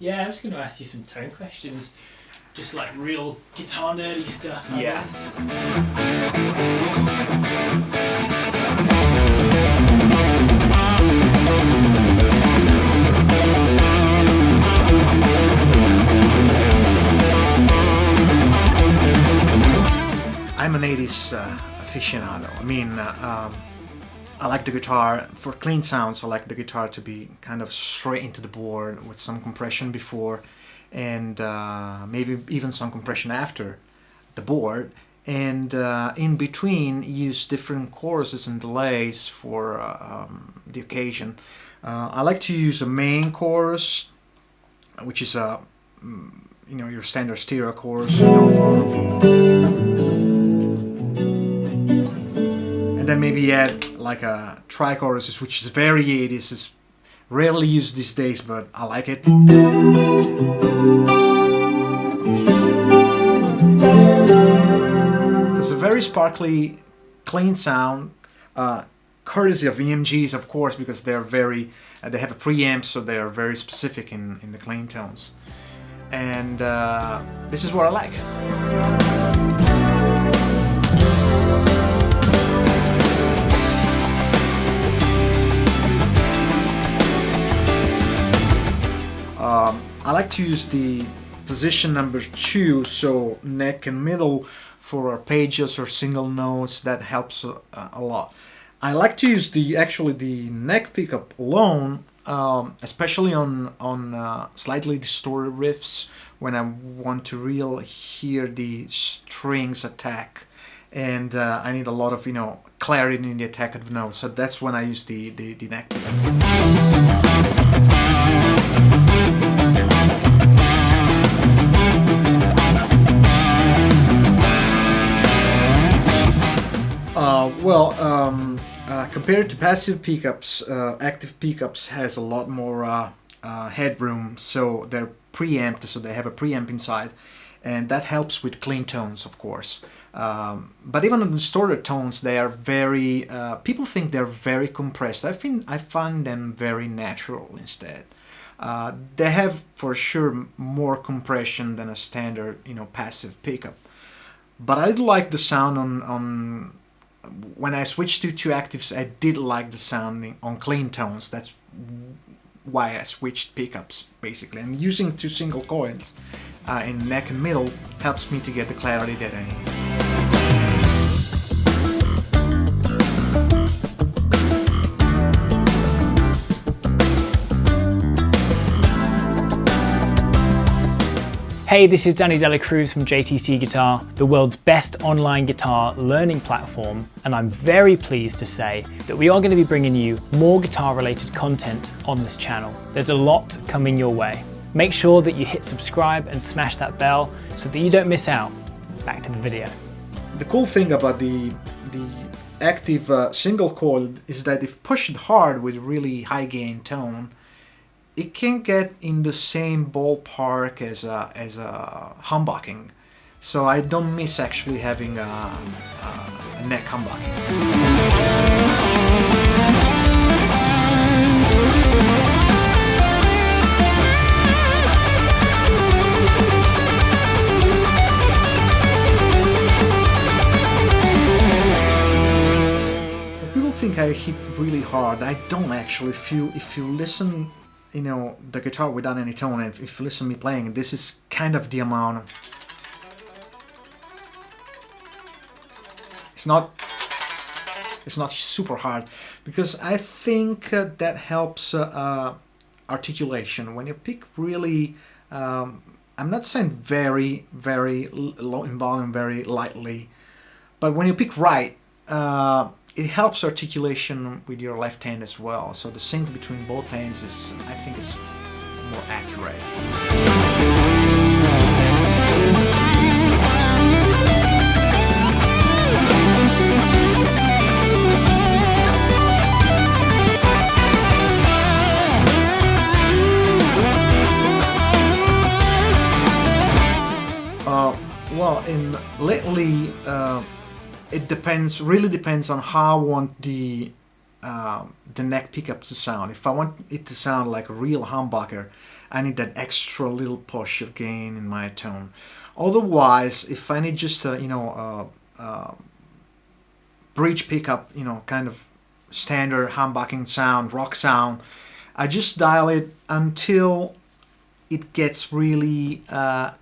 Yeah, I was going to ask you some tone questions, just like real guitar nerdy stuff. I guess. I'm an 80s aficionado. I mean, I like the guitar, for clean sounds, I like the guitar to be kind of straight into the board with some compression before and maybe even some compression after the board. And in between, use different choruses and delays for the occasion. I like to use a main chorus, which is your standard stereo chorus, and then maybe add like a tri-chorus, which is very 80s. It's rarely used these days, but I like it. It's a very sparkly, clean sound, courtesy of EMGs, of course, because they're very, they have a preamp, so they are very specific in the clean tones. And this is what I like. I like to use the position number 2, so neck and middle for arpeggios or single notes. That helps a lot. I like to use the neck pickup alone, especially on slightly distorted riffs when I want to really hear the strings attack, and I need a lot of clarity in the attack of the notes. So that's when I use the neck pickup. Compared to passive pickups, active pickups has a lot more headroom, so they're preamped, so they have a preamp inside, and that helps with clean tones, of course. But even on distorted tones, they are very, people think they're very compressed. I find them very natural instead. They have for sure more compression than a standard, passive pickup. But I like the sound on when I switched to two actives. I did like the sound on clean tones. That's why I switched pickups basically. And using two single coils in neck and middle helps me to get the clarity that I need. Hey, this is Danny Dela Cruz from JTC Guitar, the world's best online guitar learning platform, and I'm very pleased to say that we are going to be bringing you more guitar-related content on this channel. There's a lot coming your way. Make sure that you hit subscribe and smash that bell so that you don't miss out. Back to the video. The cool thing about the active single coil is that if pushed hard with really high gain tone, it can get in the same ballpark as a humbucking, so I don't miss actually having a neck humbucking. People think I hit really hard. I don't actually. If you listen, the guitar without any tone, and if you listen to me playing, this is kind of the amount. It's not super hard, because I think that helps articulation. When you pick really, I'm not saying very, very low in volume, very lightly, but when you pick right, it helps articulation with your left hand as well. So the sync between both hands is, I think, it's more accurate. Lately, it really depends on how I want the neck pickup to sound. If I want it to sound like a real humbucker, I need that extra little push of gain in my tone. Otherwise, if I need just a bridge pickup, kind of standard humbucking sound, rock sound, I just dial it until it gets really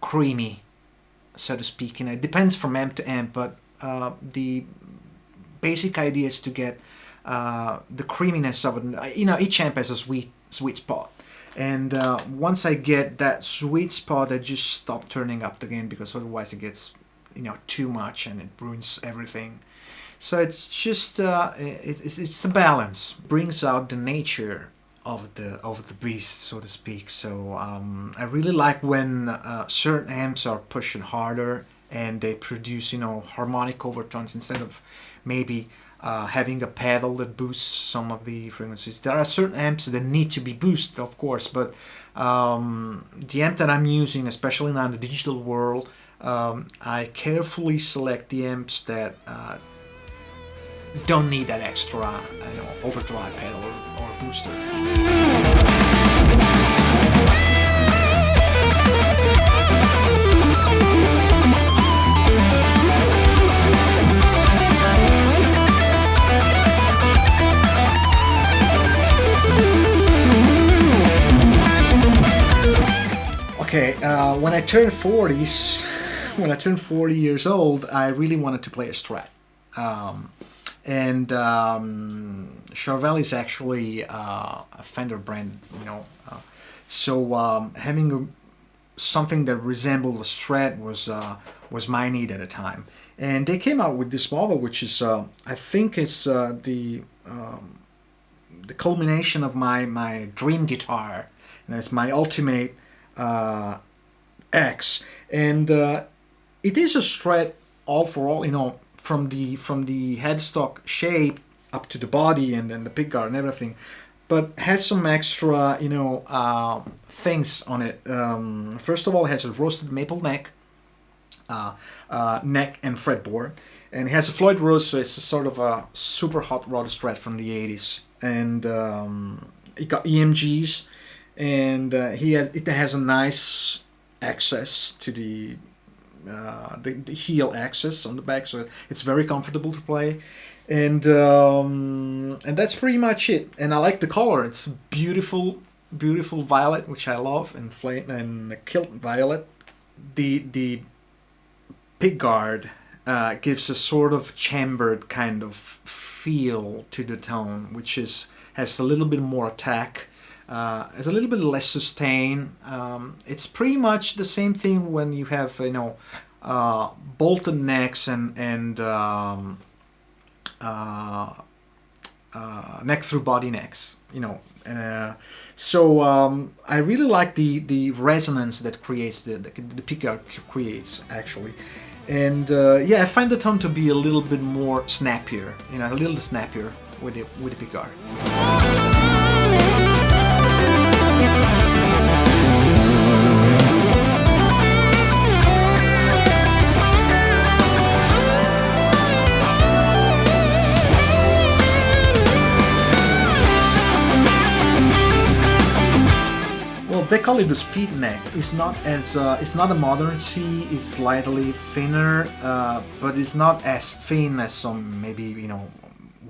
creamy, so to speak. It depends from amp to amp, but the basic idea is to get the creaminess of it. Each amp has a sweet spot, and once I get that sweet spot, I just stop turning up the gain, because otherwise it gets too much and it ruins everything. So it's just it's the balance, brings out the nature of the beast, so to speak. So I really like when certain amps are pushing harder and they produce harmonic overtones instead of maybe having a pedal that boosts some of the frequencies. There are certain amps that need to be boosted, of course, but the amp that I'm using, especially now in the digital world, I carefully select the amps that don't need that extra overdrive pedal or booster. Okay, when I turned 40 years old, I really wanted to play a Strat. And Charvel is actually a Fender brand, so having something that resembled a Strat was my need at the time. And they came out with this model, which is I think it's the culmination of my dream guitar, and it's my ultimate X, and it is a Strat all for all, from the headstock shape up to the body and then the pickguard and everything, but has some extra things on it. First of all, it has a roasted maple neck and fretboard, and it has a Floyd Rose, so it's a sort of a super hot rod Strat from the 80s, and it got EMGs, and it has a nice access to the heel access on the back, so it's very comfortable to play, and that's pretty much it. And I like the color; it's beautiful violet, which I love, and kilt violet. The pickguard gives a sort of chambered kind of feel to the tone, which has a little bit more attack. It's a little bit less sustain. It's pretty much the same thing when you have bolted necks and neck through body necks. So I really like the resonance that creates the pickguard creates actually, and I find the tone to be a little bit more snappier, a little snappier with the pickguard. They call it the speed neck. It's not a modern C. It's slightly thinner, but it's not as thin as some maybe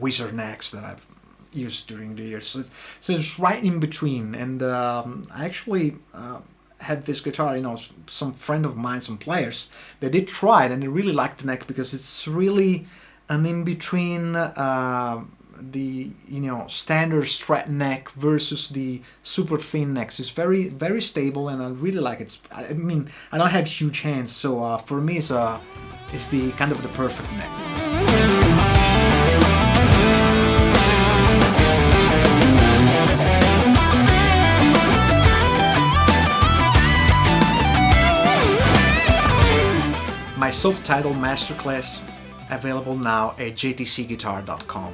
wizard necks that I've used during the years. So it's right in between. And I actually had this guitar. Some friend of mine, some players, they did try it and they really liked the neck because it's really an in between. The standard Strat neck versus the super thin necks. It's very, very stable, and I really like it. I mean, I don't have huge hands, so for me it's the kind of the perfect neck. My self-titled masterclass available now at jtcguitar.com.